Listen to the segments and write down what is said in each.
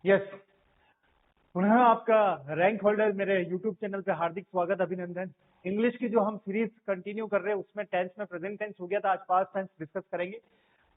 Yes, पुनः आपका rank holder मेरे यूट्यूब चैनल पे हार्दिक स्वागत, अभिनंदन। इंग्लिश की जो हम सीरीज कंटिन्यू कर रहे हैं उसमें टेंस में प्रेजेंट टेंस हो गया था, आज पास्ट टेंस डिस्कस करेंगे।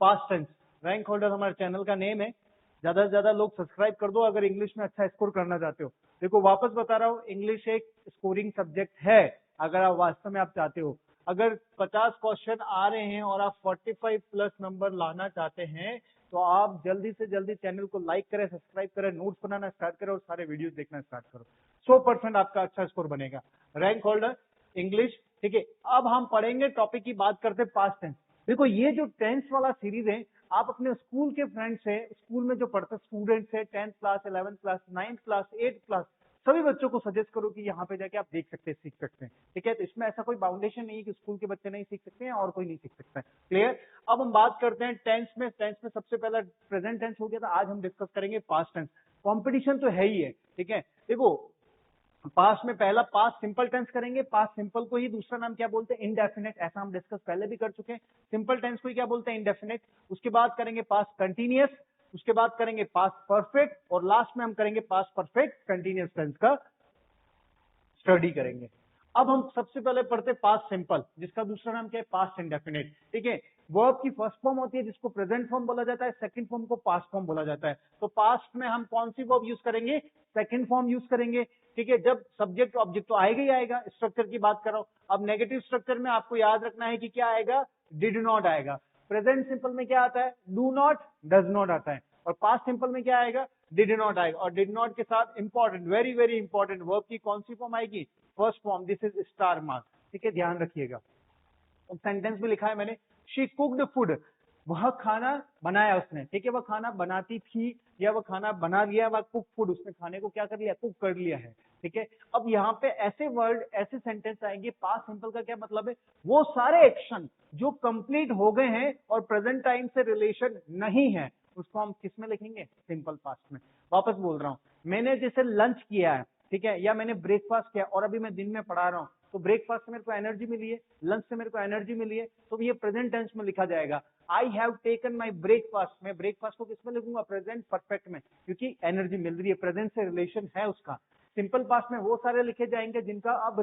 पास्ट टेंस, रैंक होल्डर हमारे चैनल का नेम है। ज्यादा से ज्यादा लोग सब्सक्राइब कर दो अगर इंग्लिश में अच्छा स्कोर करना चाहते हो। देखो वापस बता रहा हूँ, इंग्लिश एक स्कोरिंग सब्जेक्ट है अगर आप वास्तव में आप चाहते हो। अगर 50 क्वेश्चन आ रहे हैं और आप 45 प्लस नंबर लाना चाहते हैं तो आप जल्दी से जल्दी चैनल को लाइक करें, सब्सक्राइब करें, नोट्स बनाना स्टार्ट करें और सारे वीडियोस देखना स्टार्ट करो। 100% आपका अच्छा स्कोर बनेगा। रैंक होल्डर इंग्लिश, ठीक है। अब हम पढ़ेंगे, टॉपिक की बात करते हैं पास्ट टेंस। देखो ये जो टेंस वाला सीरीज है, आप अपने स्कूल के फ्रेंड्स से, स्कूल में जो पढ़ते स्टूडेंट्स है, 10th class, 11th class, 9th class, 8th class, सभी बच्चों को सजेस्ट करो कि यहाँ पे जाके आप देख सकते हैं, सीख सकते हैं। ठीक है, तो इसमें ऐसा कोई बाउंडेशन नहीं है कि स्कूल के बच्चे नहीं सीख सकते हैं और कोई नहीं सीख सकता है। क्लियर। अब हम बात करते हैं टेंस में। टेंस में सबसे पहला प्रेजेंट टेंस हो गया था, आज हम डिस्कस करेंगे पास्ट टेंस। कंपटीशन तो है ही है, ठीक है। देखो पास्ट में पहला पास्ट सिंपल टेंस करेंगे। पास्ट सिंपल को ही दूसरा नाम क्या बोलते हैं? इंडेफिनेट। ऐसा हम डिस्कस पहले भी कर चुके हैं। सिंपल टेंस को ही क्या बोलते हैं? इंडेफिनेट। उसके बाद करेंगे पास्ट कंटिन्यूअस, उसके बाद करेंगे पास्ट परफेक्ट और लास्ट में हम करेंगे पास्ट परफेक्ट कंटिन्यूअस टेंस का स्टडी करेंगे। अब हम सबसे पहले पढ़ते पास्ट सिंपल, जिसका दूसरा नाम क्या है? Past indefinite. ठीक है, वर्ब की फर्स्ट फॉर्म होती है जिसको प्रेजेंट फॉर्म बोला जाता है, सेकंड फॉर्म को पास्ट फॉर्म बोला जाता है। तो पास्ट में हम कौन सी वर्ब यूज करेंगे? सेकंड फॉर्म यूज करेंगे। ठीक है, जब सब्जेक्ट ऑब्जेक्ट तो आएगा ही आएगा। स्ट्रक्चर की बात करो, अब नेगेटिव स्ट्रक्चर में आपको याद रखना है कि क्या आएगा? डिड नॉट आएगा। प्रेजेंट सिंपल में क्या आता है? डू नॉट, डज नॉट आता है। और पास्ट सिंपल में क्या आएगा? डिड नॉट आएगा। और डिड नॉट के साथ important, very very important, verb की कौन सी फॉर्म आएगी? First form, this is star mark. ठीक है, ध्यान रखिएगा। सेंटेंस में लिखा है मैंने, शी कुक्ड फूड, वह खाना बनाया उसने। ठीक है, वह खाना बनाती थी या वह खाना बना लिया, वह कुक फूड, उसने खाने को क्या कर लिया? कुक कर लिया है। ठीक है, अब यहाँ पे ऐसे वर्ड, ऐसे सेंटेंस आएंगे। पास्ट सिंपल का क्या मतलब है? वो सारे एक्शन जो कंप्लीट हो गए हैं और प्रेजेंट टाइम से रिलेशन नहीं है, उसको हम किस में लिखेंगे? सिंपल पास्ट में। वापस बोल रहा हूं, मैंने जैसे लंच किया है, ठीक है, या मैंने ब्रेकफास्ट किया और अभी मैं दिन में पढ़ा रहा हूं, तो ब्रेकफास्ट से मेरे को एनर्जी मिली है, लंच से मेरे को एनर्जी मिली है, तो ये प्रेजेंट टेंस में लिखा जाएगा। I have taken my breakfast. मैं ब्रेकफास्ट को किसमें लिखूंगा? प्रेजेंट परफेक्ट में, क्योंकि एनर्जी मिल रही है, प्रेजेंट से रिलेशन है उसका। सिंपल पास्ट में वो सारे लिखे जाएंगे जिनका अब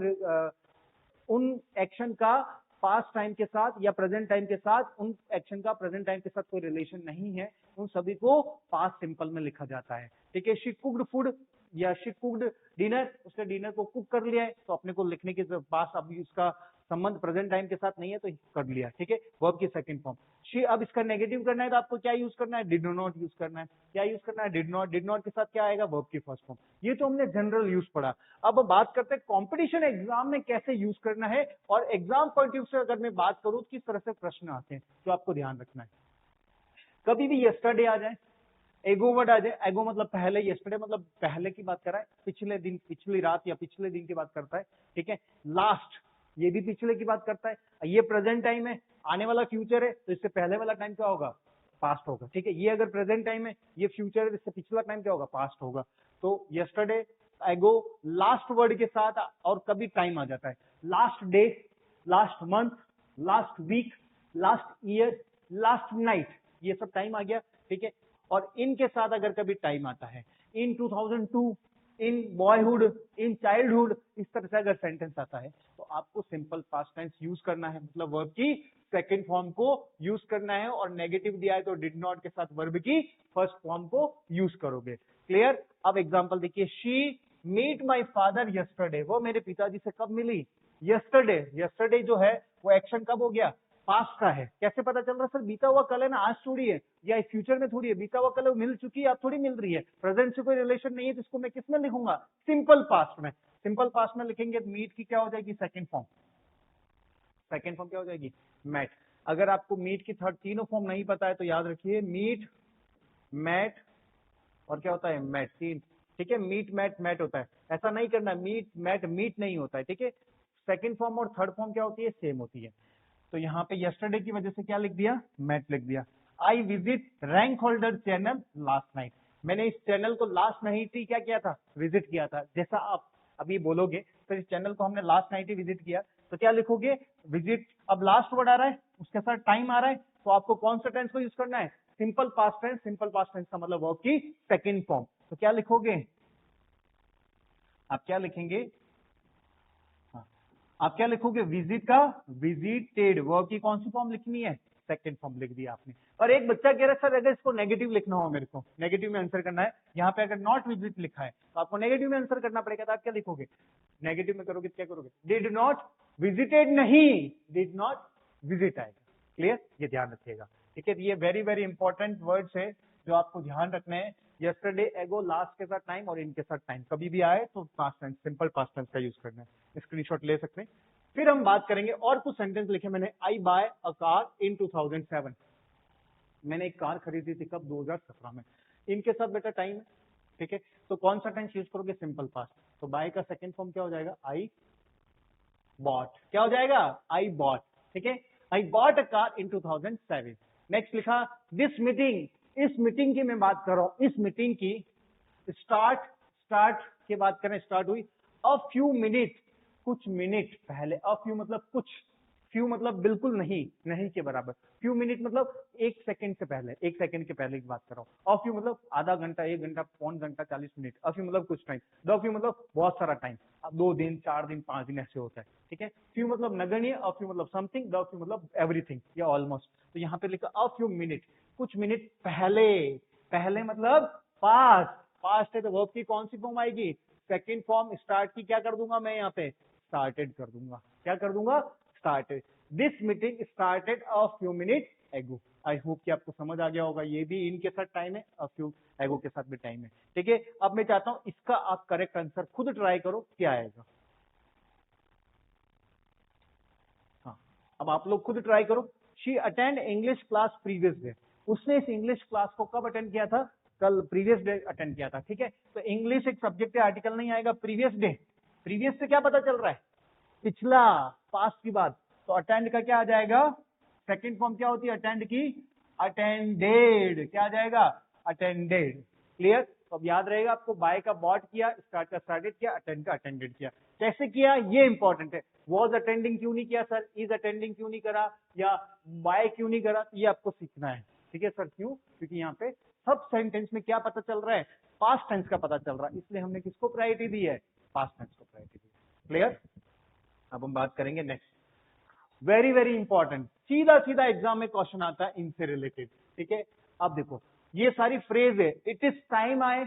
उन एक्शन का पास्ट टाइम के साथ या प्रेजेंट टाइम के साथ, उन एक्शन का प्रेजेंट टाइम के साथ कोई रिलेशन नहीं है, उन सभी को पास्ट सिंपल में लिखा जाता है। ठीक है, शी कुक्ड फूड या शी कुक्ड डिनर, उसने डिनर को कुक कर लिया है, तो अपने को लिखने के पास अभी उसका संबंध प्रेजेंट टाइम के साथ नहीं है तो कर लिया। ठीक है, वर्ब की सेकंड फॉर्म। शी, अब इसका नेगेटिव करना है तो आपको क्या यूज करना है? डिड नॉट यूज करना है। क्या यूज करना है? Did not. डिड नॉट के साथ क्या आएगा? वर्ब की फर्स्ट फॉर्म। ये तो हमने जनरल यूज पढ़ा। अब बात करते हैं कंपटीशन एग्जाम में कैसे यूज करना है, और एग्जाम पॉइंट ऑफ व्यू से अगर मैं बात करूं किस तरह से प्रश्न आते हैं जो आपको ध्यान रखना है। कभी भी यस्टरडे आ जाए, एगो वर्ड आ जाए, एगो मतलब पहले, यस्टरडे मतलब पहले की बात कर रहा है, पिछले दिन, पिछली रात या पिछले दिन की बात करता है। ठीक है, लास्ट, ये भी पिछले की बात करता है। ये प्रेजेंट टाइम है, आने वाला फ्यूचर है, तो इससे पहले वाला टाइम क्या होगा? पास्ट होगा। ठीक है, ये अगर प्रेजेंट टाइम है, ये फ्यूचर है, इससे पिछला टाइम क्या होगा? पास्ट होगा। तो यस्टरडे, एगो, लास्ट वर्ड के साथ और कभी टाइम आ जाता है। Last day, last month, last week, last year, last night, ये सब टाइम आ गया। ठीक है, और इनके साथ अगर कभी टाइम आता है, इन 2002, इन बॉयहुड, इन चाइल्डहुड, इस तरह से अगर सेंटेंस आता है तो आपको सिंपल पास्ट टेंस यूज करना है, मतलब वर्ब की सेकंड फॉर्म को यूज करना है। और नेगेटिव दिया है तो डिड नॉट के साथ वर्ब की फर्स्ट फॉर्म को यूज करोगे। क्लियर। अब एग्जांपल देखिए, she meet my father yesterday, वो मेरे पिताजी से कब मिली? यस्टरडे। यस्टरडे जो है वो एक्शन कब हो गया? पास्ट का है। कैसे पता चल रहा है? सर बीता हुआ कल है ना, आज थोड़ी है या फ्यूचर में थोड़ी है, बीता हुआ कल है, मिल चुकी है, अब थोड़ी मिल रही है, प्रेजेंट से कोई रिलेशन नहीं है, तो इसको मैं किस में लिखूंगा? सिंपल पास्ट में। सिंपल पास्ट में लिखेंगे तो मीट की क्या हो जाएगी? Second form. सेकंड फॉर्म क्या हो जाएगी? मैट। अगर आपको मीट की थर्ड तीनों फॉर्म नहीं पता है तो याद रखिए, मीट, मैट और क्या होता है? मैट, तीन। ठीक है, मीट मैट मैट होता है। ऐसा नहीं करना, मीट मैट मीट नहीं होता है। ठीक है, सेकंड फॉर्म और थर्ड फॉर्म क्या होती है? सेम होती है। तो यहाँ पे यस्टरडे की वजह से क्या लिख दिया? मैट लिख दिया। I visit rank holder channel last night, मैंने इस चैनल को लास्ट नाइट ही क्या किया था? विजिट किया था। जैसा आप अभी बोलोगे तो इस चैनल को हमने लास्ट नाइट ही विजिट किया, तो क्या लिखोगे? विजिट। अब लास्ट वर्ड आ रहा है, उसके साथ टाइम आ रहा है, तो आपको कौन सा टेंस को यूज करना है? Simple past tense. Simple past tense का मतलब वर्ब की सेकंड फॉर्म। तो क्या लिखोगे, आप क्या लिखेंगे, आप क्या लिखोगे, विजिट का विजिटेड, वर्ब की कौन सी फॉर्म लिखनी है, सेकंड फॉर्म लिख दिया आपने। और एक बच्चा कह रहा है सर अगर इसको नेगेटिव लिखना हो, मेरे को नेगेटिव में आंसर करना है, यहाँ पे अगर नॉट विजिट लिखा है तो आपको नेगेटिव में आंसर करना पड़ेगा, तो आप क्या लिखोगे, नेगेटिव में करोगे क्या करोगे, डिड नॉट विजिटेड, नहीं डिड नॉट विजिट आएगा। क्लियर, ये ध्यान रखिएगा, ठीक है। ये वेरी वेरी इंपॉर्टेंट वर्ड्स है जो आपको ध्यान रखने हैं। यस्टरडे, एगो, लास्ट के साथ टाइम और इनके साथ टाइम, कभी भी आए तो past tense, simple past tense का यूज करना है, स्क्रीनशॉट ले सकते हैं। फिर हम बात करेंगे और कुछ सेंटेंस लिखे मैंने, आई बाय अ कार इन 2007, मैंने एक कार खरीदी थी कब, 2017 में। इनके साथ बेटा टाइम है, ठीक है, तो कौन सा टेंस यूज करोगे, सिंपल पास्ट। तो बाय का सेकंड फॉर्म क्या हो जाएगा, आई बॉट, क्या हो जाएगा, आई बॉट, ठीक है, I bought a car in 2007। Next लिखा दिस मीटिंग, इस मीटिंग की मैं बात कर रहा हूं, इस मीटिंग की स्टार्ट की बात करें, स्टार्ट हुई अ फ्यू मिनट, कुछ मिनट पहले। अ फ्यू मतलब कुछ, फ्यू मतलब बिल्कुल नहीं, नहीं के बराबर। फ्यू मिनट मतलब एक सेकंड से पहले, एक सेकंड के पहले की बात कर रहा हूँ। अ फ्यू मतलब आधा घंटा, एक घंटा, पौन घंटा, 40 मिनट। अ फ्यू मतलब कुछ टाइम। द फ्यू मतलब बहुत सारा टाइम, 2 दिन, 4 दिन, 5 दिन ऐसे होता है, ठीक है। फ्यू मतलब नगण्य, अ फ्यू मतलब समथिंग, द फ्यू मतलब एवरीथिंग या ऑलमोस्ट। तो यहाँ पे लिखा अ फ्यू मिनट, कुछ मिनट पहले। पहले मतलब पास्ट, पास्ट है तो वर्ब की कौन सी फॉर्म आएगी, सेकंड फॉर्म। स्टार्ट की क्या कर दूंगा मैं यहाँ पे, स्टार्टेड कर दूंगा, क्या कर दूंगा, started. This meeting started a few minute ago. I hope कि आपको समझ आ गया होगा, ये भी इनके साथ टाइम है, अ फ्यू एगो के साथ भी टाइम है, ठीक है। अब मैं चाहता हूं इसका आप करेक्ट आंसर खुद ट्राई करो, क्या आएगा। हाँ, अब आप लोग खुद ट्राई करो। She attend English class previous day, उसने इस इंग्लिश क्लास को कब अटेंड किया था, कल, प्रीवियस डे अटेंड किया था, ठीक है। तो इंग्लिश एक सब्जेक्ट है, आर्टिकल नहीं आएगा, प्रीवियस डे। प्रीवियस से क्या पता चल रहा है, पिछला, पास्ट की बात। तो अटेंड का क्या आ जाएगा, सेकंड फॉर्म क्या होती है अटेंड की, अटेंडेड, क्या आ जाएगा, अटेंडेड। क्लियर, तो अब याद रहेगा आपको, बाय का बॉट किया, स्टार्ट का स्टार्टेड किया, अटेंड का अटेंडेड किया। कैसे किया ये इंपॉर्टेंट है, वॉज अटेंडिंग क्यों नहीं किया सर, इज अटेंडिंग क्यों नहीं करा, या बाय क्यों नहीं करा, ये आपको सीखना है, ठीक है सर। क्यों, क्योंकि यहाँ पे सब सेंटेंस में क्या पता चल रहा है, पास्ट टेंस का पता चल रहा है, इसलिए हमने किसको प्रायोरिटी दी है, पास्ट टेंस को प्रायोरिटी दी। क्लियर, अब हम बात करेंगे नेक्स्ट, वेरी वेरी इंपॉर्टेंट, सीधा सीधा एग्जाम में क्वेश्चन आता है इनसे रिलेटेड, ठीक है। अब देखो ये सारी फ्रेज है, इट इज टाइम आए,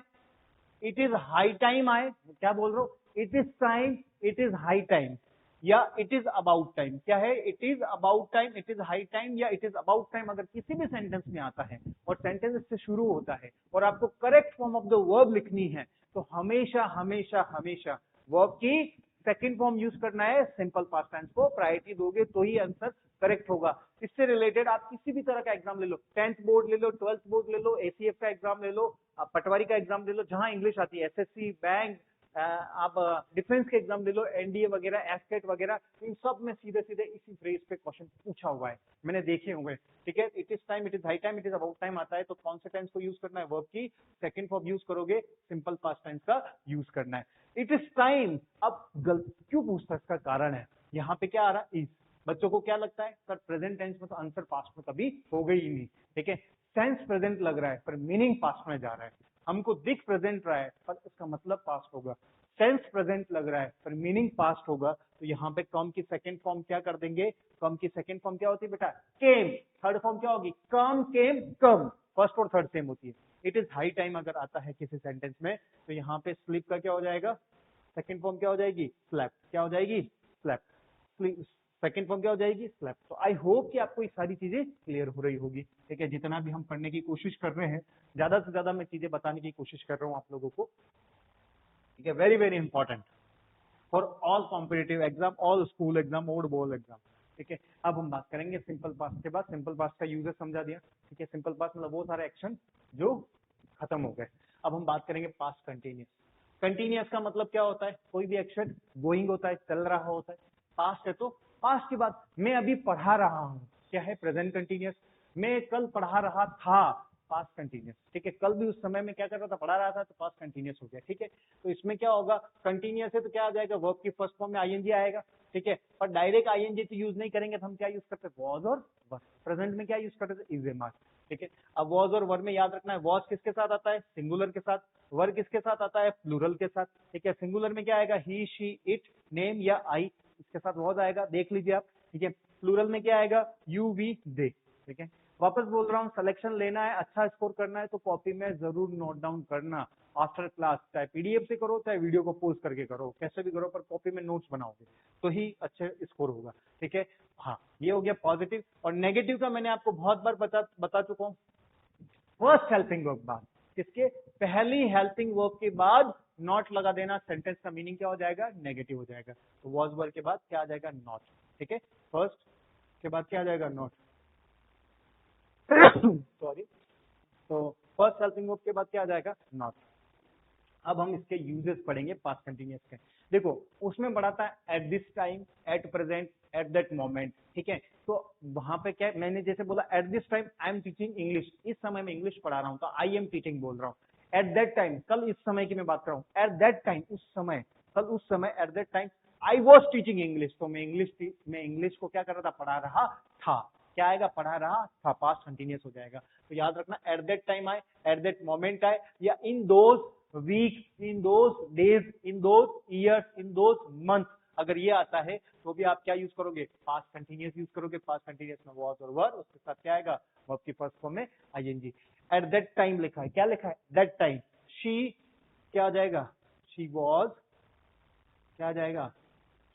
इट इज हाई टाइम आए, क्या बोल रहा हूं, it is time, it is high time, या इट इज अबाउट टाइम। क्या है, it is about time, it is high time, या इट इज अबाउट टाइम। अगर किसी भी सेंटेंस में आता है और सेंटेंस से शुरू होता है और आपको correct form of the verb लिखनी है, तो हमेशा हमेशा हमेशा वर्ब की सेकंड फॉर्म यूज करना है, सिंपल पास्ट टेंस को प्रायोरिटी दोगे तो ही आंसर करेक्ट होगा। इससे रिलेटेड आप किसी भी तरह का एग्जाम ले लो, 10th बोर्ड ले लो, 12th बोर्ड ले लो, एसीएफ का एग्जाम ले लो, आप पटवारी का एग्जाम ले लो, जहां इंग्लिश आती है, एसएससी, बैंक, आप डिफेंस के एग्जाम ले लो, एनडीए वगैरह, एस्टेट वगैरह, इन सब में सीधे सीधे इसी फ्रेज पे क्वेश्चन पूछा हुआ है, मैंने देखे हुए, ठीक है। It is time, it is high time, it is about time आता है तो कौन से टेंस को यूज करना है, वर्ब की सेकंड फॉर्म यूज करोगे, सिंपल पास्ट टेंस का यूज करना है। इट इज टाइम, अब गलत क्यों पूछता है, इसका कारण है, यहाँ पे क्या आ रहा है, इज। बच्चों को क्या लगता है सर प्रेजेंट टेंस में तो आंसर पास्ट में कभी हो गई ही नहीं, ठीक है। सेंस प्रेजेंट लग रहा है पर मीनिंग पास्ट में जा रहा है, हमको दिख प्रेजेंट रहा है पर इसका मतलब पास्ट होगा, सेंस प्रेजेंट लग रहा है पर मीनिंग पास्ट होगा। तो यहाँ पे कम की सेकंड फॉर्म क्या कर देंगे, कम की सेकंड फॉर्म क्या होती है बेटा, केम। थर्ड फॉर्म क्या होगी, कम, केम, कम, फर्स्ट और थर्ड सेम होती है। इट इज हाई टाइम अगर आता है किसी सेंटेंस में तो यहाँ पे स्लिप का क्या हो जाएगा, सेकंड फॉर्म क्या हो जाएगी, स्लैप, क्या हो जाएगी, स्लैप। सेकंड फॉर्म क्या हो जाएगी, स्लैप। तो आई होप कि आपको ये सारी चीजें क्लियर हो रही होगी, ठीक है। जितना भी हम पढ़ने की कोशिश कर रहे हैं, ज्यादा से ज्यादा मैं चीजें बताने की कोशिश कर रहा हूँ आप लोगों को, ठीक है। Very very important for all competitive exam, all school exam, old board exam, ठीक है। अब हम बात करेंगे सिंपल पास्ट के बाद, सिंपल पास्ट का यूजेस समझा दिया, ठीक है। सिंपल पास्ट मतलब वो सारे एक्शन जो खत्म हो गए। अब हम बात करेंगे पास्ट कंटिन्यूस। कंटिन्यूस का मतलब क्या होता है, कोई भी एक्शन गोइंग होता है, चल रहा होता है। पास्ट है तो पास्ट की बात, मैं अभी पढ़ा रहा हूं, क्या है, प्रेजेंट कंटिन्यूस। मैं कल पढ़ा रहा था, पास्ट कंटिन्यूस, ठीक है। कल भी उस समय में क्या कर रहा था, पढ़ा रहा था, तो पास्ट कंटिन्यूस हो गया, ठीक है। तो इसमें क्या होगा, कंटिन्यूस है तो क्या आ जाएगा, वर्ब की फर्स्ट फॉर्म में आईएनजी आएगा, ठीक है। पर डायरेक्ट आईएनजी तो यूज नहीं करेंगे, तो हम क्या यूज करते हैं, वॉज और वर। प्रेजेंट में क्या यूज करते थे, इज ए मार्क, ठीक है। अब वॉज और वर में याद रखना है, वॉज किसके साथ आता है, सिंगुलर के साथ, वर किसके साथ आता है, प्लूरल के साथ, ठीक है। सिंगुलर में क्या आएगा, ही शी इट नेम या आई, इसके साथ वॉज आएगा, देख लीजिए आप, ठीक है। प्लूरल में क्या आएगा, यू वी दे, ठीक है। वापस बोल रहा हूँ, सिलेक्शन लेना है, अच्छा स्कोर करना है तो कॉपी में जरूर नोट डाउन करना आफ्टर क्लास, चाहे पीडीएफ से करो चाहे वीडियो को पोस्ट करके करो, कैसे भी करो, पर कॉपी में नोट्स बनाओगे तो ही अच्छे स्कोर होगा, ठीक है। हाँ, ये हो गया पॉजिटिव। और नेगेटिव का मैंने आपको बहुत बार बता चुका हूँ। फर्स्ट हेल्पिंग वर्ब बाद, किसके, पहली हेल्पिंग वर्ब के बाद नॉट लगा देना, सेंटेंस का मीनिंग क्या हो जाएगा, नेगेटिव हो जाएगा। तो वॉज वर के बाद क्या आ जाएगा, नॉट, ठीक है। फर्स्ट के बाद क्या आ जाएगा, नॉट, सॉरी। तो फर्स्ट हेल्पिंग वर्ब के बाद क्या आ जाएगा, नॉट। अब हम इसके यूजेस पढ़ेंगे पास्ट कंटिन्यूअस के। देखो उसमें पढ़ा था at this time, at present, at that moment, ठीक है। तो वहां पे क्या, मैंने जैसे बोला at this time I am teaching English, इस समय मैं इंग्लिश पढ़ा रहा हूं, तो आई एम टीचिंग बोल रहा हूं। एट दैट टाइम, कल इस समय की मैं बात कर रहा हूं, एट दैट टाइम उस समय, कल उस समय, eight that time I was teaching English, तो मैं इंग्लिश को क्या कर रहा था, पढ़ा रहा था। क्या आएगा, पढ़ा रहा था, पास्ट कंटिन्यूअस हो जाएगा। तो याद रखना, एट दैट टाइम आए, एट दैट मोमेंट आए, या in those weeks, in those days, in those years, in those months, अगर ये आता है तो भी आप क्या यूज करोगे, पास्ट कंटिन्यूअस यूज करोगे। पास्ट कंटिन्यूअस में वॉज और वर, उसके साथ क्या आएगा, वर्ब की फर्स्ट फॉर्म में आईएनजी। एट दैट टाइम लिखा है, क्या लिखा है, दैट टाइम। शी क्या आ जाएगा, शी वॉज, क्या आ जाएगा,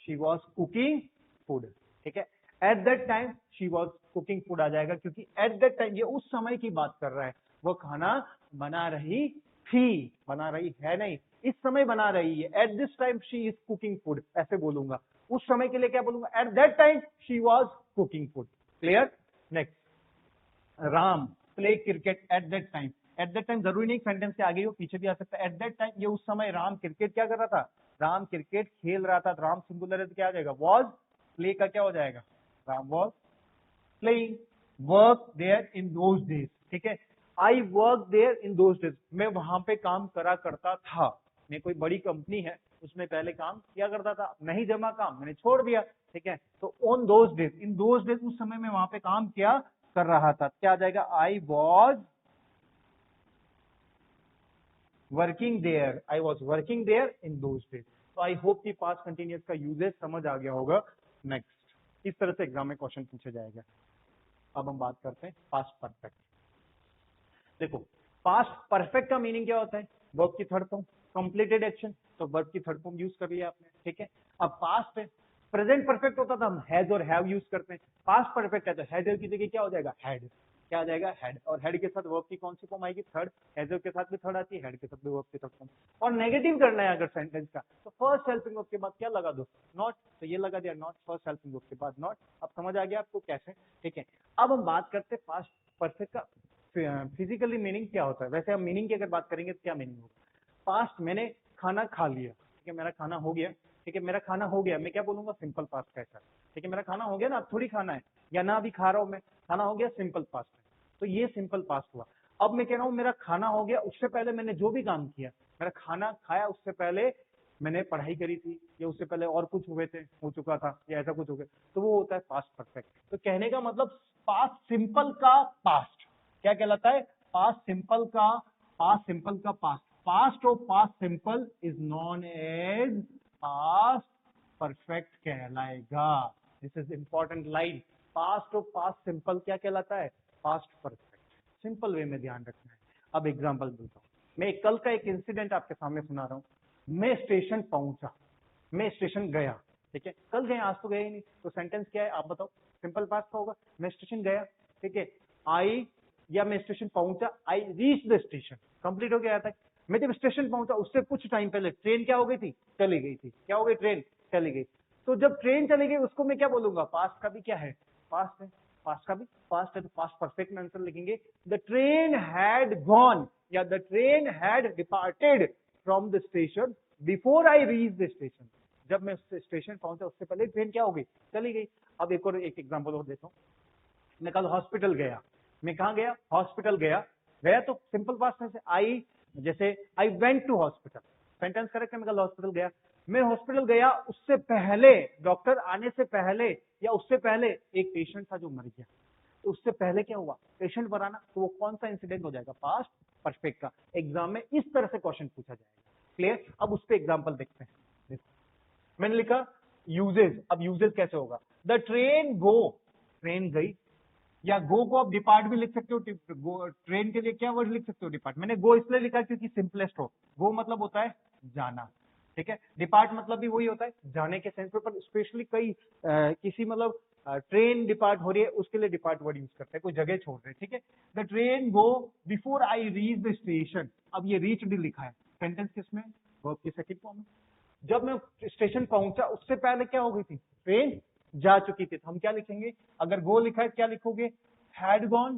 शी वॉज कुकिंग फूड, ठीक है। At that time she was cooking food आ जाएगा, क्योंकि एट दैट टाइम ये उस समय की बात कर रहा है, वो खाना बना रही थी, बना रही है नहीं, इस समय बना रही है। At this time she is cooking food, ऐसे बोलूंगा। उस समय के लिए क्या बोलूंगा, eight that time she was cooking food. Clear. Next, Ram play cricket at that time. Eight that time जरूरी नहीं सेंटेंस के आगे हो, पीछे भी आ सकता है। एट दैट टाइम ये उस समय राम क्रिकेट क्या कर रहा था, राम क्रिकेट खेल रहा था। राम सिंगुलर है तो क्या आ जाएगा, वॉज, प्ले का क्या हो जाएगा, Ram was playing, work there in those days, ठीक है। I work there in those days, मैं वहां पे काम करा करता था। मैं कोई बड़ी कंपनी है उसमें पहले काम किया करता था, नहीं जमा काम, मैंने छोड़ दिया, ठीक है। तो on those days, in those days, उस समय मैं वहां पे काम किया कर रहा था, क्या आ जाएगा, I was working there, I was working there in those days. तो आई होप कि पास्ट कंटिन्यूअस का यूजेस समझ आ गया होगा। नेक्स्ट, इस तरह से एग्जाम में क्वेश्चन पूछा जाएगा। अब हम बात करते हैं पास्ट परफेक्ट। देखो पास्ट परफेक्ट का मीनिंग क्या होता है, वर्ब की थर्ड फॉर्म, कंप्लीटेड एक्शन, तो वर्ब की थर्ड फॉर्म यूज कर लिया आपने, ठीक है। अब पास्ट है, प्रेजेंट परफेक्ट होता था हम हैज और हैव यूज करते हैं। पास्ट परफेक्ट है तो हैज की जगह क्या हो जाएगा, हैड, क्या आ जाएगा, हैड। और हेड के साथ वर्ब की कौन सी फॉर्म आएगी, थर्ड। हैज के साथ भी थर्ड आती है, हेड के साथ भी वर्ब की थर्ड फॉर्म। और नेगेटिव करना है अगर सेंटेंस का, तो फर्स्ट हेल्पिंग वर्ब के बाद क्या लगा दो, नॉट, तो ये लगा दिया नॉट, फर्स्ट हेल्पिंग वर्ब के बाद नॉट। अब समझ आ गया आपको कैसे, ठीक है। अब हम बात करते हैं पास्ट परफेक्ट का फिजिकली मीनिंग क्या होता है। वैसे हम मीनिंग की अगर बात करेंगे तो क्या मीनिंग होगा, पास्ट मैंने खाना खा लिया, ठीक है, मेरा खाना हो गया, ठीक है, मेरा खाना हो गया, मैं क्या बोलूंगा, सिंपल पास्ट कैसा, ठीक है, मेरा खाना हो गया ना, अब थोड़ी खाना है, या ना अभी खा रहा हूं मैं, खाना हो गया, सिंपल पास्ट है, तो ये सिंपल पास्ट हुआ। अब मैं कह रहा हूं मेरा खाना हो गया, उससे पहले मैंने जो भी काम किया, मेरा खाना खाया उससे पहले मैंने पढ़ाई करी थी, या उससे पहले और कुछ हुए थे, हो चुका था, या ऐसा कुछ हो गया, तो वो होता है पास्ट परफेक्ट। तो कहने का मतलब पास्ट सिंपल का पास्ट क्या कहलाता है, पास्ट सिंपल का, पास्ट सिंपल का past, past of past simple is known as past perfect कहलाएगा। This is important line, past of past simple क्या कहलाता है, पास्ट परफेक्ट। सिंपल वे में ध्यान रखना है। अब एग्जांपल देता हूं, मैं कल का एक इंसिडेंट आपके सामने सुना रहा हूं। मैं स्टेशन पहुंचा, मैं स्टेशन गया, ठीक है, कल गए, आज तो गए ही नहीं, तो सेंटेंस क्या है आप बताओ, सिंपल पास्ट का होगा, मैं स्टेशन गया, ठीक है, आई, या मैं स्टेशन पहुंचा, I reach the station, complete हो गया था। मैं जब स्टेशन पहुंचा उससे कुछ टाइम पहले ट्रेन क्या हो गई थी, चली गई थी, क्या हो गई, ट्रेन चली गई। तो जब ट्रेन चली गई उसको मैं क्या बोलूंगा, पास्ट का भी क्या है, पास्ट है, पास्ट का भी पास्ट है, तो पास्ट परफेक्ट में आंसर लिखेंगे, द ट्रेन हैड गॉन, या the train had departed from the station before I reach the station. जब मैं स्टेशन पहुंचा उससे पहले ट्रेन क्या हो गई, चली गई। अब एक और एक एग्जांपल और देता हूं, मैं कल हॉस्पिटल गया, मैं कहां गया, हॉस्पिटल गया, गया तो सिंपल पास्ट में से आई, जैसे I went to hospital, sentence correct है, मैं कल हॉस्पिटल गया, मैं हॉस्पिटल गया, उससे पहले, डॉक्टर आने से पहले या उससे पहले एक पेशेंट था जो मर गया, तो उससे पहले क्या हुआ, पेशेंट पर आना, तो वो कौन सा इंसिडेंट हो जाएगा, पास्ट परफेक्ट का। एग्जाम में इस तरह से क्वेश्चन पूछा जाएगा। क्लियर? अब उस पर एग्जाम्पल देखते हैं। देखो मैंने लिखा यूजेज, अब यूजेज कैसे होगा, द ट्रेन गो, ट्रेन गई, या गो को आप डिपार्ट भी लिख सकते हो, ट्रेन के लिए क्या वर्ड लिख सकते हो, डिपार्ट। मैंने गो इसलिए लिखा क्योंकि सिंपलेस्ट हो, गो मतलब होता है जाना, ठीक है, डिपार्ट मतलब भी वही होता है जाने के सेंस में, पर स्पेशली कई किसी मतलब ट्रेन डिपार्ट हो रही है उसके लिए डिपार्ट वर्ड यूज करते हैं, कोई जगह छोड़ रहे हैं, ठीक है। The train go before I reach the station, अब ये रीच भी लिखा है, सेंटेंस किसमें, वर्ब की सेकंड फॉर्म में। जब मैं स्टेशन पहुंचा उससे पहले क्या हो गई थी, ट्रेन जा चुकी थी, तो हम क्या लिखेंगे, अगर गो लिखा है क्या लिखोगे, हैड गॉन,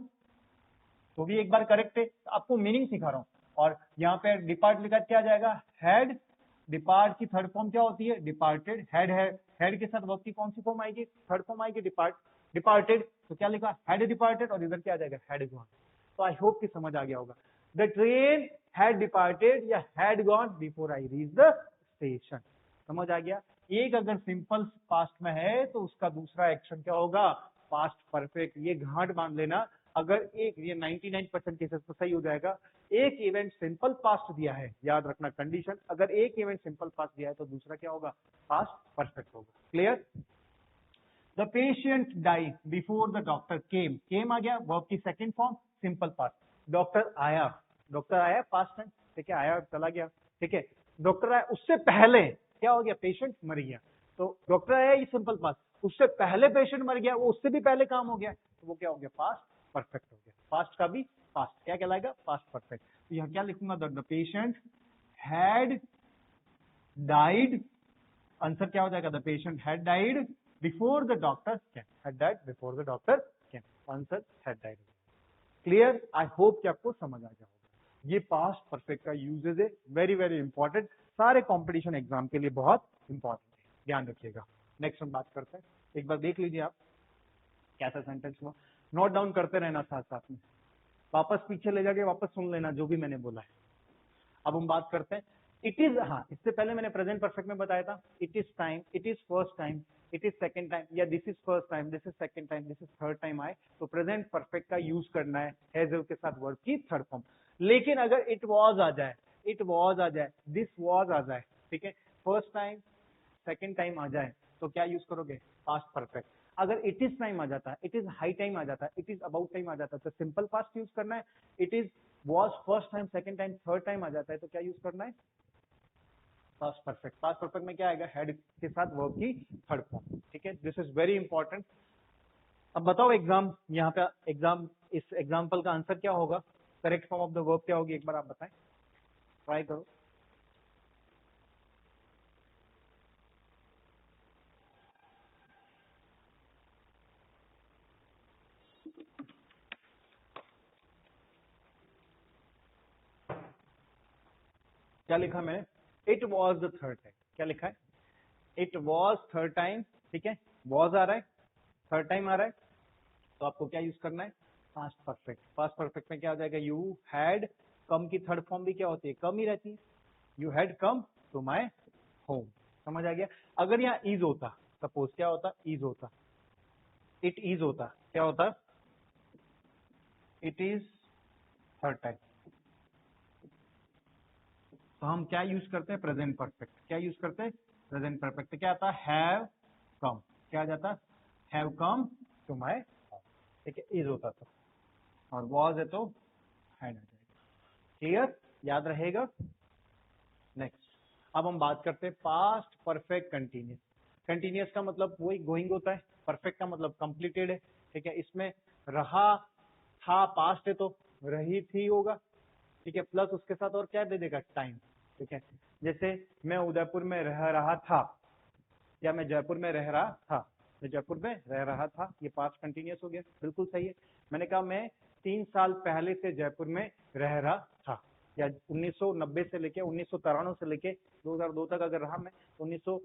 तो भी एक बार करेक्ट है, आपको मीनिंग सिखा रहा हूं। और यहाँ पे डिपार्ट लिखा क्या जाएगा, हैड, डिपार्ट की थर्ड फॉर्म क्या होती है, डिपार्टेड, हैड है, हैड के साथ वर्ब की कौन सी फॉर्म आएगी, थर्ड फॉर्म आएगी डिपार्ट, डिपार्टेड, तो क्या लिखा, हैड डिपार्टेड, और इधर क्या आ जाएगा, हैड गॉन। तो आई होप कि समझ आ गया होगा, द ट्रेन हैड डिपार्टेड या had gone before I reach the station. समझ आ गया। एक अगर सिंपल पास्ट में है तो उसका दूसरा एक्शन क्या होगा, पास्ट परफेक्ट। ये घाट बांध लेना, अगर एक, ये 99% केसेस तो सही हो जाएगा, एक इवेंट सिंपल पास्ट दिया है, याद रखना कंडीशन, अगर एक इवेंट सिंपल पास्ट दिया है तो दूसरा क्या होगा, पास्ट परफेक्ट होगा। Clear? The patient die before the doctor came, came आ गया वर्ब की second form, simple past, doctor आया, डॉक्टर आया पास्ट में, ठीक है, आया चला गया, ठीक है, डॉक्टर आया उससे पहले क्या हो गया, पेशेंट मर गया, तो डॉक्टर आया ये सिंपल पास्ट, उससे पहले पेशेंट मर गया, वो उससे भी पहले काम हो गया, तो वो क्या हो गया, पास्ट परफेक्ट हो गया। पास्ट का भी पास्ट क्या कहलाएगा, पास्ट परफेक्ट। तो यहां क्या लिखूंगा, the patient had died, answer क्या हो जाएगा, the patient had died before the doctor came, had died before the doctor came, answer had died. Clear? I hope कि आपको समझ आ गया होगा। ये पास्ट परफेक्ट का यूजेज है, वेरी वेरी इंपॉर्टेंट, सारे कंपटीशन एग्जाम के लिए बहुत इंपॉर्टेंट है, ध्यान रखिएगा। नेक्स्ट हम बात करते हैं, एक बार देख लीजिए आप कैसा सेंटेंस हुआ, नोट डाउन करते रहना साथ साथ में, वापस पीछे ले जाके वापस सुन लेना जो भी मैंने बोला है। अब हम बात करते हैं, इट इज, हाँ इससे पहले मैंने प्रेजेंट परफेक्ट में बताया था, it is time, it is first time, it is second time, या this is first time, this is second time, this is third time आए, तो प्रेजेंट परफेक्ट का यूज करना है हैज के साथ वर्ब की थर्ड फॉर्म। लेकिन अगर इट वॉज आ जाए, इट वॉज आ जाए, दिस वॉज आ जाए, ठीक है, फर्स्ट टाइम सेकंड टाइम आ जाए, तो क्या यूज करोगे, पास्ट परफेक्ट। अगर इट इज टाइम आ जाता है, इट इज हाई टाइम आ जाता है, इट इज अबाउट टाइम आ जाता है, तो सिंपल पास्ट यूज करना है। It is was first time, second time, third time आ जाता है, तो क्या यूज करना है, पास्ट परफेक्ट। पास्ट परफेक्ट में क्या आएगा, हेड के साथ वर्ब की थर्ड फॉर्म, ठीक है, दिस इज वेरी इंपॉर्टेंट। अब बताओ एग्जाम, यहाँ पे एग्जाम, इस एग्जाम्पल का आंसर क्या होगा, correct form of the verb क्या होगी, एक बार आप बताएं, ट्राई करो। क्या लिखा मैंने, it was the third time, क्या लिखा है, इट वॉज थर्ड टाइम, ठीक है, वॉज आ रहा है, थर्ड टाइम आ रहा है, तो आपको क्या यूज करना है, पास्ट परफेक्ट। पास्ट परफेक्ट में क्या हो जाएगा, यू हैड कम की थर्ड फॉर्म भी क्या होती है, कम ही रहती है, you had come to my home. समझ आ गया। अगर यहाँ इज होता, सपोज क्या होता, इज होता, इट इज होता, क्या होता, इट इज थर्ड टाइम, तो हम क्या यूज करते हैं, प्रेजेंट परफेक्ट। क्या यूज करते हैं, प्रेजेंट परफेक्ट। क्या आता है, हैव कम, क्या आ जाता, have come to my home, ठीक है, इज होता तो, और वॉज है तो हैड आ जाएगा। क्लियर, याद रहेगा। नेक्स्ट, अब हम बात करते हैं पास्ट परफेक्ट कंटिन्यूस। कंटिन्यूस का मतलब वही गोइंग होता है, परफेक्ट का मतलब कंप्लीटेड है, ठीक है, इसमें रहा था पास्ट है तो रही थी होगा, ठीक है, प्लस उसके साथ और क्या दे देगा, टाइम, ठीक है। जैसे मैं उदयपुर में रह रहा था, या मैं जयपुर में रह रहा था, मैं जयपुर में रह रहा था, ये पास्ट कंटिन्यूस हो गया, बिल्कुल सही है। मैंने कहा मैं 3 साल पहले से जयपुर में रह रहा था, या 1990 से लेके 1993 से लेके 2002 तक अगर रहा मैं, 1900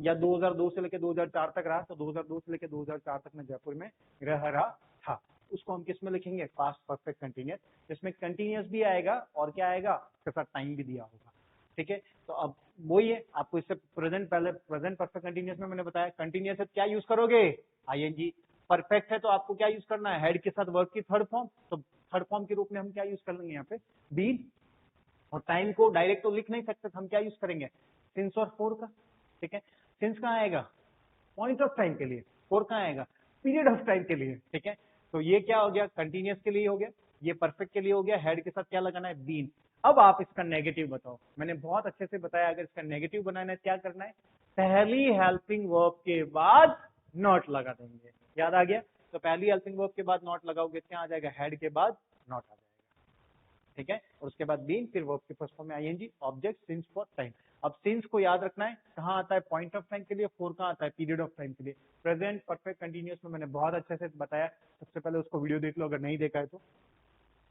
या 2002 से लेके 2004 तक रहा, तो 2002 से लेके 2004 तक मैं जयपुर में रह रहा था। उसको हम किस में लिखेंगे, पास्ट परफेक्ट कंटिन्यूअस, जिसमें कंटिन्यूअस भी आएगा और क्या आएगा, उसके साथ टाइम भी दिया होगा। ठीक है, तो अब वही है आपको इससे प्रेजेंट, पहले प्रेजेंट परफेक्ट कंटिन्यूअस में मैंने बताया कंटिन्यूअस है क्या यूज करोगे, आईएनजी। परफेक्ट है तो आपको क्या यूज करना है, हेड के साथ वर्ब की थर्ड फॉर्म, तो थर्ड फॉर्म के रूप में हम क्या यूज कर लेंगे यहाँ पे, बीन। और टाइम को डायरेक्ट तो लिख नहीं सकते, हम क्या यूज करेंगे, सिंस और फोर का। ठीक है, सिंस कहाँ आएगा, पॉइंट ऑफ टाइम के लिए, फोर कहाँ आएगा, पीरियड ऑफ टाइम के लिए। ठीक है, तो ये क्या हो गया, कंटिन्यूअस के लिए हो गया, ये परफेक्ट के लिए हो गया, हेड के साथ क्या लगाना है, बीन। अब आप इसका नेगेटिव बताओ, मैंने बहुत अच्छे से बताया, अगर इसका नेगेटिव बनाना है क्या करना है, पहली हेल्पिंग वर्ब के बाद नॉट लगा देंगे। याद आ गया, तो पहली हेल्पिंग वर्ब के बाद नॉट लगाओगे, क्या आ जाएगा, हेड के बाद नॉट आ जाएगा। ठीक है, और उसके बाद बीन, फिर वर्ब के फर्स्ट फॉर्म में ING, object, since for time. अब सिंस को याद रखना है, कहाँ आता है, पॉइंट ऑफ टाइम के लिए, फोर कहाँ आता है, पीरियड ऑफ टाइम के लिए। प्रेजेंट परफेक्ट कंटिन्यूअस में मैंने बहुत अच्छे से बताया, सबसे पहले उसको वीडियो देख लो अगर नहीं देखा है तो।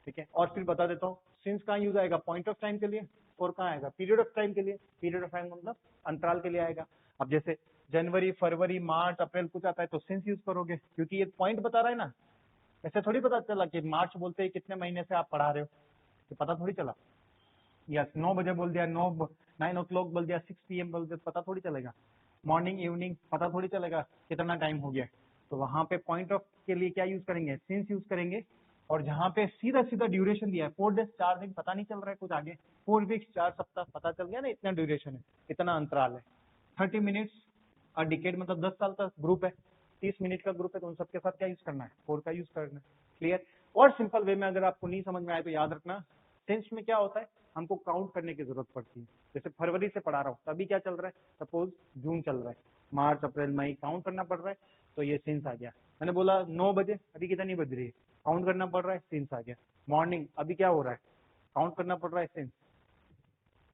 ठीक है, और फिर बता देता हूँ, सिंस कहाँ यूज आएगा, पॉइंट ऑफ टाइम के लिए, फोर कहाँ आएगा, पीरियड ऑफ टाइम के लिए। पीरियड ऑफ टाइम मतलब अंतराल के लिए आएगा। अब जैसे जनवरी, फरवरी, मार्च, अप्रैल कुछ आता है तो सिंस यूज करोगे, क्योंकि ये पॉइंट बता रहा है ना। ऐसे थोड़ी पता चला कि मार्च बोलते ही कितने महीने से आप पढ़ा रहे हो, तो पता थोड़ी चला। या 9 बजे बोल दिया, 9 ओ क्लॉक बोल दिया, 6 PM बोल दिया, पता थोड़ी चलेगा। मॉर्निंग, इवनिंग, पता थोड़ी चलेगा कितना टाइम हो गया। तो वहां पे पॉइंट ऑफ के लिए क्या यूज करेंगे, सिंस यूज करेंगे। और जहां पे सीधा सीधा ड्यूरेशन दिया है, 4 डेज 4 दिन, पता नहीं चल रहा है कुछ आगे, 4 वीक्स 4 सप्ताह, पता चल गया ना, इतना ड्यूरेशन है, इतना अंतराल है। 30 मिनट्स और डिकेड मतलब 10 साल का ग्रुप है, 30 मिनट का ग्रुप है, तो उन सबके साथ क्या यूज करना है, 4 का यूज करना है। क्लियर। और सिंपल वे में अगर आपको नहीं समझ में आए तो याद रखना, सेंस में क्या होता है, हमको काउंट करने की जरूरत पड़ती है। जैसे फरवरी से पढ़ा रहा हूँ, तभी क्या चल रहा है, सपोज जून चल रहा है, मार्च, अप्रैल, मई, काउंट करना पड़ रहा है, तो ये सेंस आ गया। मैंने बोला 9 बजे, अभी कितनी बज रही है, काउंट करना पड़ रहा है, सेंस आ गया। मॉर्निंग, अभी क्या हो रहा है, काउंट करना पड़ रहा है, सेंस।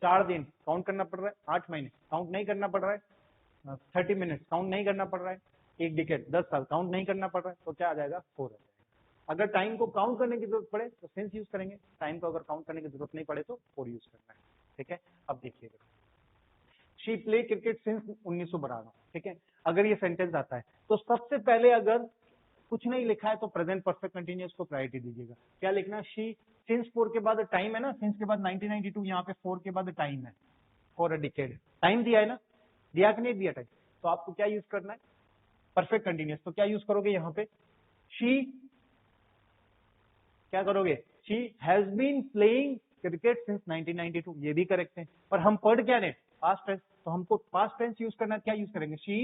4 दिन, काउंट करना पड़ रहा है, 8 महीने, काउंट नहीं करना पड़ रहा है, 30 मिनट, काउंट नहीं करना पड़ रहा है, एक डिकेड, 10 साल, काउंट नहीं करना पड़ रहा है, तो क्या आ जाएगा, 4 आ जाएगा। अगर टाइम को काउंट करने की जरूरत पड़े तो सेंस यूज करेंगे, टाइम को अगर काउंट करने की जरूरत नहीं पड़े तो 4 यूज करना है। ठीक है, अब देखिएगा, शी प्ले क्रिकेट सिंस 1912। ठीक है, अगर ये सेंटेंस आता है तो सबसे पहले अगर कुछ नहीं लिखा है तो प्रेजेंट परफेक्ट कंटिन्यूअस को प्रायोरिटी दीजिएगा। क्या लिखना, शी, सिंस 4 के बाद टाइम है ना, सिंस के बाद 1992, यहाँ पे 4 के बाद टाइम है, फॉर अ डिकेड, टाइम दिया है ना, दिया कि नहीं दिया टाइम, तो आपको क्या यूज करना है, परफेक्ट कंटिन्यूअस। तो क्या यूज करोगे यहाँ पे, शी, क्या करोगे, she has been playing cricket since 1992, ये भी करेक्ट है, पर हम पढ़ क्या रहे, पास्ट टेंस, तो हमको पास्ट टेंस यूज करना है, क्या यूज करेंगे, शी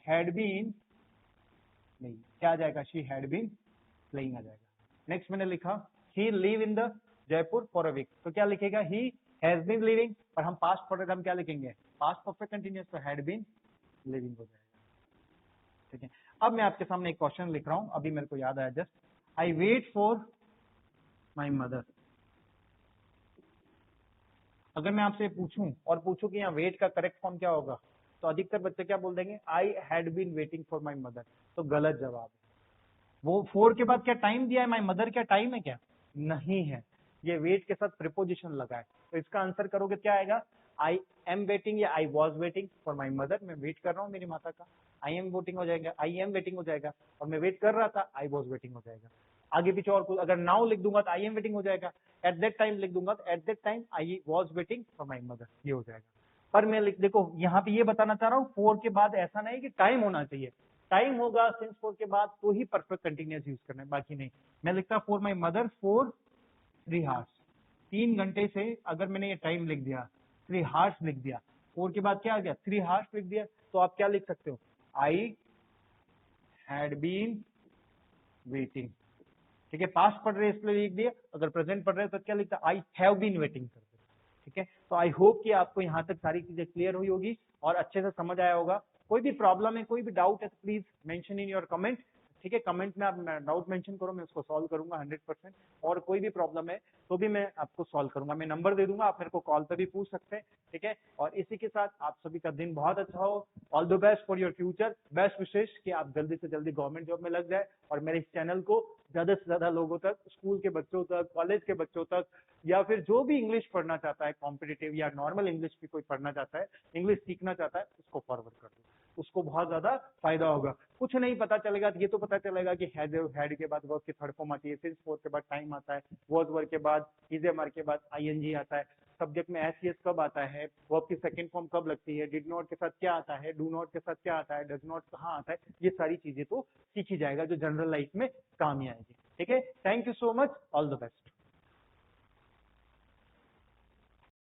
हैड बीन, नहीं, क्या आ जाएगा, शी हैड बीन प्लेइंग आ जाएगा। नेक्स्ट मैंने लिखा, he live in the Jaipur for a week, तो क्या लिखेगा, ही हैज बीन लिविंग, और हम पास्ट पढ़ रहे थे, हम क्या लिखेंगे, पास्ट परफेक्ट कंटिन्यूअस, तो हैड बीन लिविंग हो जाएगा। ठीक है, अब मैं आपके सामने एक क्वेश्चन लिख रहा हूं, अभी मेरे को याद आया just, I wait for my mother. अगर मैं आपसे पूछूं और पूछूं कि यहाँ वेट का करेक्ट फॉर्म क्या होगा, तो अधिकतर बच्चे क्या बोल देंगे, I had been waiting for my mother, तो गलत जवाब है। वो 4 के बाद क्या टाइम दिया है, माई मदर क्या टाइम है क्या, नहीं है, ये वेट के साथ प्रिपोजिशन लगा है, तो इसका आंसर करोगे क्या आएगा, आई एम वेटिंग या I was waiting for my mother, मैं वेट कर रहा हूँ मेरी माता का, आई एम वेटिंग हो जाएगा, आई एम वेटिंग हो जाएगा, और मैं वेट कर रहा था, आई वॉज वेटिंग हो जाएगा। आगे पीछे और कुछ, अगर नाउ लिख दूंगा तो आई एम वेटिंग हो जाएगा, एट दैट टाइम लिख दूंगा तो eight that time I was waiting for my mother, ये हो जाएगा। पर मैं देखो यहाँ पे ये बताना चाह रहा हूँ, 4 के बाद ऐसा नहीं कि टाइम होना चाहिए, टाइम होगा सिंस 4 के बाद तो ही परफेक्ट कंटिन्यूअस यूज करना है, बाकी नहीं। मैं लिखता for my mother for 3 hours, 3 घंटे से, अगर मैंने ये टाइम लिख दिया, 3 हार्स लिख दिया, 4 के बाद क्या आ गया, 3 हार्स लिख दिया, तो आप क्या लिख सकते हो, आई हैड बीन वेटिंग। ठीक है, पास्ट पढ़ रहे इसलिए लिख दिया, अगर प्रेजेंट पढ़ रहे तो क्या लिखता, आई हैव बीन वेटिंग कर दो। ठीक है, तो आई होप कि आपको यहाँ तक सारी चीजें क्लियर हुई होगी और अच्छे से समझ आया होगा। कोई भी प्रॉब्लम है, कोई भी डाउट है तो please mention in your comment. ठीक है, कमेंट में आप डाउट मेंशन करो, मैं उसको सॉल्व करूंगा 100%। और कोई भी प्रॉब्लम है तो भी मैं आपको सॉल्व करूंगा, मैं नंबर दे दूंगा, आप मेरे को कॉल पे भी पूछ सकते हैं। ठीक है, और इसी के साथ आप सभी का दिन बहुत अच्छा हो, all the best for your future, best wishes कि आप जल्दी से जल्दी गवर्नमेंट जॉब में लग जाए, और मेरे इस चैनल को ज्यादा से ज्यादा लोगों तक, स्कूल के बच्चों तक, कॉलेज के बच्चों तक, या फिर जो भी इंग्लिश पढ़ना चाहता है, कॉम्पिटिटिव या नॉर्मल इंग्लिश भी कोई पढ़ना चाहता है, इंग्लिश सीखना चाहता है, उसको फॉरवर्ड कर दो। उसको बहुत ज्यादा फायदा होगा। कुछ नहीं पता चलेगा तो ये तो पता चलेगा कि हैड के बाद वर्ब की थर्ड फॉर्म आती है, सिंस फोर के बाद टाइम आता है, वॉज वर्ब के बाद इज ए मर के बाद आईएनजी आता है, सब्जेक्ट में एस कब आता है, वर्ब की सेकंड फॉर्म कब लगती है, डिड नॉट के साथ क्या आता है, डू नॉट के साथ क्या आता है, डज नॉट कहाँ आता है, ये सारी चीजें तो सीखी जाएगा जो जनरल लाइफ में काम ही आएगी। ठीक है, thank you so much, all the best.